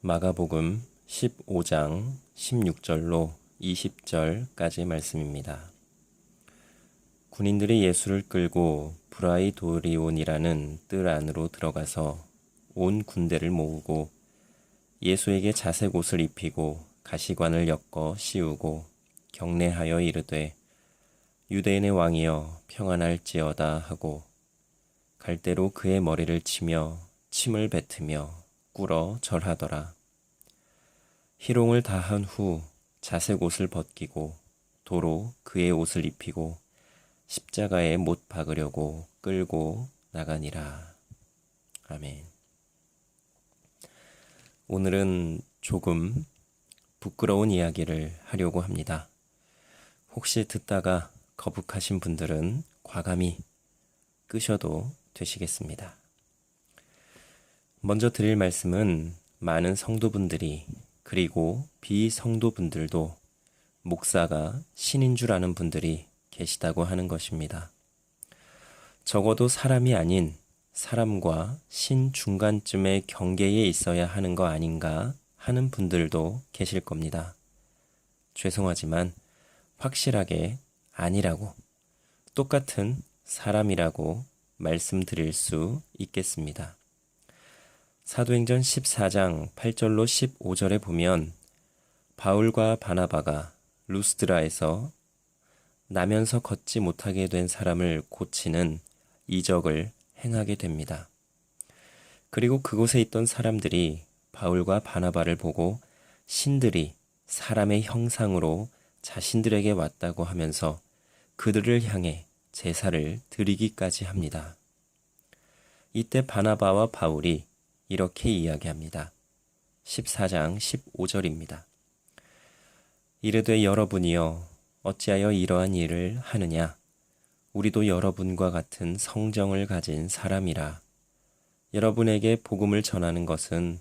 마가복음 15장 16절로 20절까지 말씀입니다. 군인들이 예수를 끌고 브라이도리온이라는 뜰 안으로 들어가서 온 군대를 모으고 예수에게 자색 옷을 입히고 가시관을 엮어 씌우고 경례하여 이르되 유대인의 왕이여 평안할지어다 하고 갈대로 그의 머리를 치며 침을 뱉으며 꿇어 절하더라. 희롱을 다한 후 자색 옷을 벗기고 도로 그의 옷을 입히고 십자가에 못 박으려고 끌고 나가니라. 아멘. 오늘은 조금 부끄러운 이야기를 하려고 합니다. 혹시 듣다가 거북하신 분들은 과감히 끄셔도 되시겠습니다. 먼저 드릴 말씀은 많은 성도분들이 그리고 비성도분들도 목사가 신인 줄 아는 분들이 계시다고 하는 것입니다. 적어도 사람이 아닌 사람과 신 중간쯤의 경계에 있어야 하는 거 아닌가 하는 분들도 계실 겁니다. 죄송하지만 확실하게 아니라고, 똑같은 사람이라고 말씀드릴 수 있겠습니다. 사도행전 14장 8절로 15절에 보면 바울과 바나바가 루스드라에서 나면서 걷지 못하게 된 사람을 고치는 이적을 행하게 됩니다. 그리고 그곳에 있던 사람들이 바울과 바나바를 보고 신들이 사람의 형상으로 자신들에게 왔다고 하면서 그들을 향해 제사를 드리기까지 합니다. 이때 바나바와 바울이 이렇게 이야기합니다. 14장 15절입니다. 이르되 여러분이여 어찌하여 이러한 일을 하느냐? 우리도 여러분과 같은 성정을 가진 사람이라. 여러분에게 복음을 전하는 것은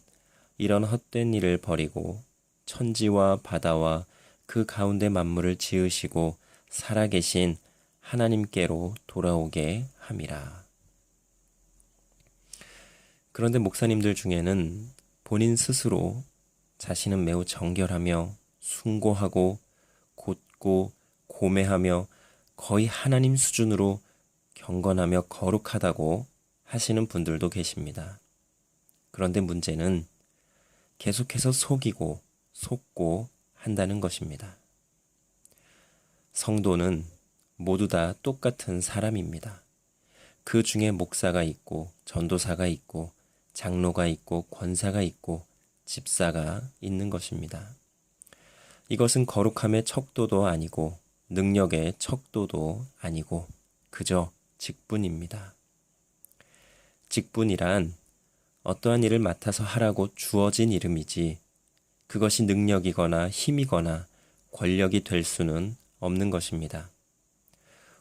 이런 헛된 일을 버리고 천지와 바다와 그 가운데 만물을 지으시고 살아계신 하나님께로 돌아오게 함이라. 그런데 목사님들 중에는 본인 스스로 자신은 매우 정결하며 숭고하고 곧고 고매하며 거의 하나님 수준으로 경건하며 거룩하다고 하시는 분들도 계십니다. 그런데 문제는 계속해서 속이고 속고 한다는 것입니다. 성도는 모두 다 똑같은 사람입니다. 그 중에 목사가 있고 전도사가 있고 장로가 있고 권사가 있고 집사가 있는 것입니다. 이것은 거룩함의 척도도 아니고 능력의 척도도 아니고 그저 직분입니다. 직분이란 어떠한 일을 맡아서 하라고 주어진 이름이지 그것이 능력이거나 힘이거나 권력이 될 수는 없는 것입니다.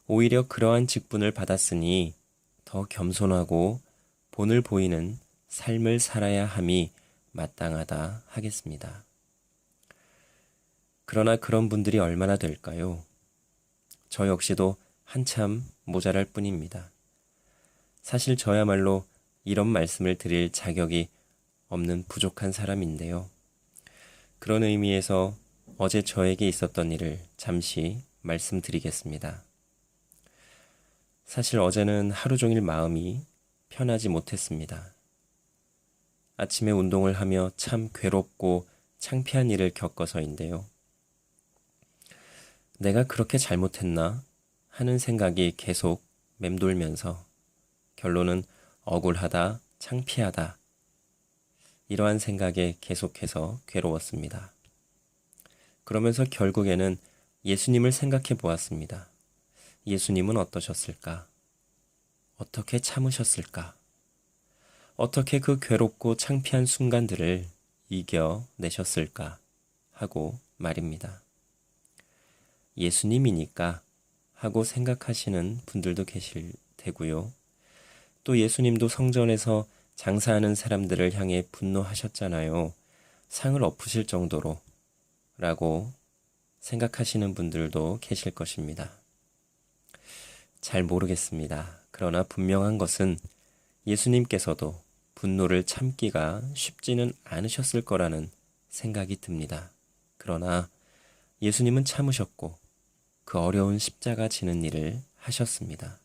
오히려 그러한 직분을 받았으니 더 겸손하고 본을 보이는 삶을 살아야 함이 마땅하다 하겠습니다. 그러나 그런 분들이 얼마나 될까요? 저 역시도 한참 모자랄 뿐입니다. 사실 저야말로 이런 말씀을 드릴 자격이 없는 부족한 사람인데요. 그런 의미에서 어제 저에게 있었던 일을 잠시 말씀드리겠습니다. 사실 어제는 하루 종일 마음이 편하지 못했습니다. 아침에 운동을 하며 참 괴롭고 창피한 일을 겪어서인데요. 내가 그렇게 잘못했나 하는 생각이 계속 맴돌면서 결론은 억울하다, 창피하다 이러한 생각에 계속해서 괴로웠습니다. 그러면서 결국에는 예수님을 생각해 보았습니다. 예수님은 어떠셨을까? 어떻게 참으셨을까? 어떻게 그 괴롭고 창피한 순간들을 이겨내셨을까? 하고 말입니다. 예수님이니까 하고 생각하시는 분들도 계실 테고요. 또 예수님도 성전에서 장사하는 사람들을 향해 분노하셨잖아요. 상을 엎으실 정도로 라고 생각하시는 분들도 계실 것입니다. 잘 모르겠습니다. 그러나 분명한 것은 예수님께서도 분노를 참기가 쉽지는 않으셨을 거라는 생각이 듭니다. 그러나 예수님은 참으셨고 그 어려운 십자가 지는 일을 하셨습니다.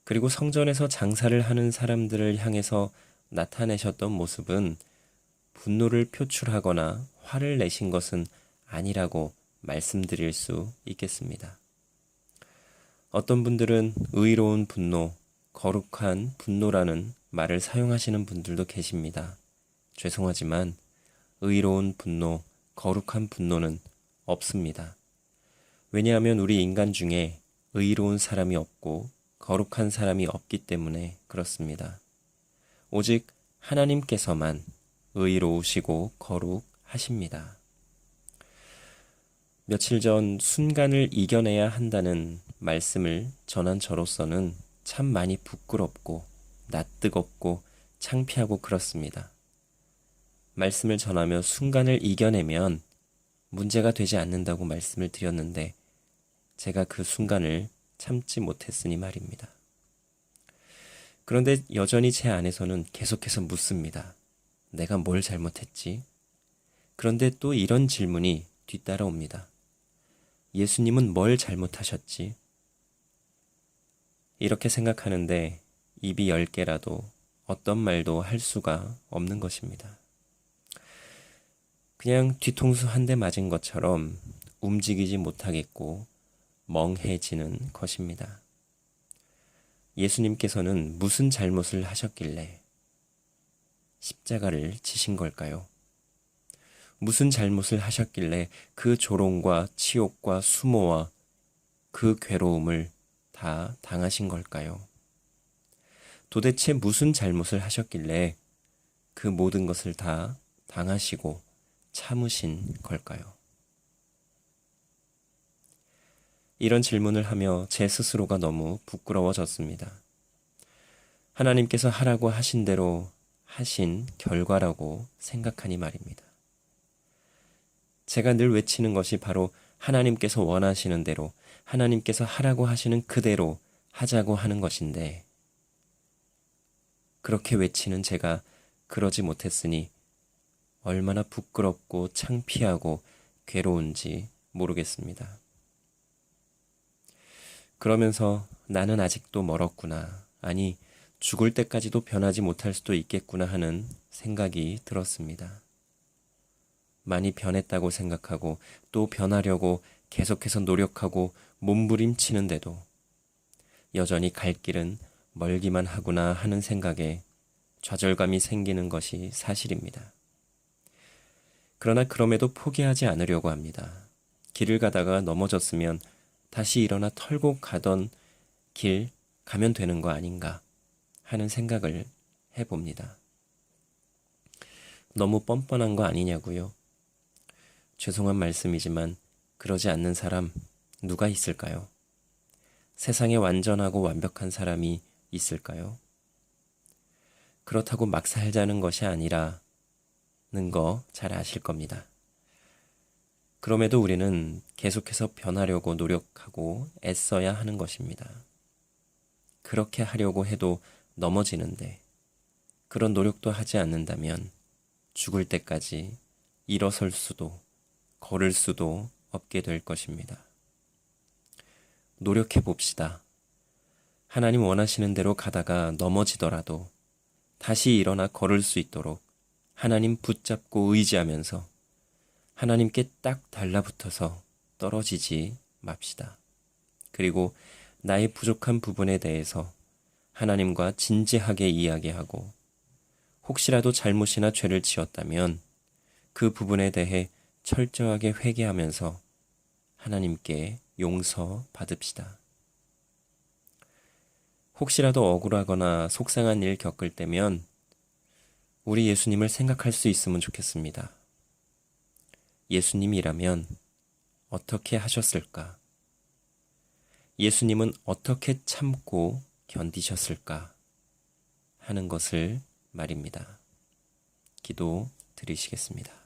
그리고 성전에서 장사를 하는 사람들을 향해서 나타내셨던 모습은 분노를 표출하거나 화를 내신 것은 아니라고 말씀드릴 수 있겠습니다. 어떤 분들은 의로운 분노, 거룩한 분노라는 말을 사용하시는 분들도 계십니다. 죄송하지만 의로운 분노, 거룩한 분노는 없습니다. 왜냐하면 우리 인간 중에 의로운 사람이 없고 거룩한 사람이 없기 때문에 그렇습니다. 오직 하나님께서만 의로우시고 거룩하십니다. 며칠 전 순간을 이겨내야 한다는 말씀을 전한 저로서는 참 많이 부끄럽고 낯뜨겁고 창피하고 그렇습니다. 말씀을 전하며 순간을 이겨내면 문제가 되지 않는다고 말씀을 드렸는데 제가 그 순간을 참지 못했으니 말입니다. 그런데 여전히 제 안에서는 계속해서 묻습니다. 내가 뭘 잘못했지? 그런데 또 이런 질문이 뒤따라옵니다. 예수님은 뭘 잘못하셨지? 이렇게 생각하는데 입이 10개라도 어떤 말도 할 수가 없는 것입니다. 그냥 뒤통수 한 대 맞은 것처럼 움직이지 못하겠고 멍해지는 것입니다. 예수님께서는 무슨 잘못을 하셨길래 십자가를 지신 걸까요? 무슨 잘못을 하셨길래 그 조롱과 치욕과 수모와 그 괴로움을 다 당하신 걸까요? 도대체 무슨 잘못을 하셨길래 그 모든 것을 다 당하시고 참으신 걸까요? 이런 질문을 하며 제 스스로가 너무 부끄러워졌습니다. 하나님께서 하라고 하신 대로 하신 결과라고 생각하니 말입니다. 제가 늘 외치는 것이 바로 하나님께서 원하시는 대로, 하나님께서 하라고 하시는 그대로 하자고 하는 것인데, 그렇게 외치는 제가 그러지 못했으니 얼마나 부끄럽고 창피하고 괴로운지 모르겠습니다. 그러면서 나는 아직도 멀었구나, 아니 죽을 때까지도 변하지 못할 수도 있겠구나 하는 생각이 들었습니다. 많이 변했다고 생각하고 또 변하려고 계속해서 노력하고 몸부림치는데도 여전히 갈 길은 멀기만 하구나 하는 생각에 좌절감이 생기는 것이 사실입니다. 그러나 그럼에도 포기하지 않으려고 합니다. 길을 가다가 넘어졌으면 다시 일어나 털고 가던 길 가면 되는 거 아닌가 하는 생각을 해봅니다. 너무 뻔뻔한 거 아니냐고요? 죄송한 말씀이지만 그러지 않는 사람 누가 있을까요? 세상에 완전하고 완벽한 사람이 있을까요? 그렇다고 막 살자는 것이 아니라는 거 잘 아실 겁니다. 그럼에도 우리는 계속해서 변하려고 노력하고 애써야 하는 것입니다. 그렇게 하려고 해도 넘어지는데 그런 노력도 하지 않는다면 죽을 때까지 일어설 수도 걸을 수도 없게 될 것입니다. 노력해 봅시다. 하나님 원하시는 대로 가다가 넘어지더라도 다시 일어나 걸을 수 있도록 하나님 붙잡고 의지하면서 하나님께 딱 달라붙어서 떨어지지 맙시다. 그리고 나의 부족한 부분에 대해서 하나님과 진지하게 이야기하고 혹시라도 잘못이나 죄를 지었다면 그 부분에 대해 철저하게 회개하면서 하나님께 용서받읍시다. 혹시라도 억울하거나 속상한 일 겪을 때면 우리 예수님을 생각할 수 있으면 좋겠습니다. 예수님이라면 어떻게 하셨을까? 예수님은 어떻게 참고 견디셨을까? 하는 것을 말입니다. 기도 드리시겠습니다.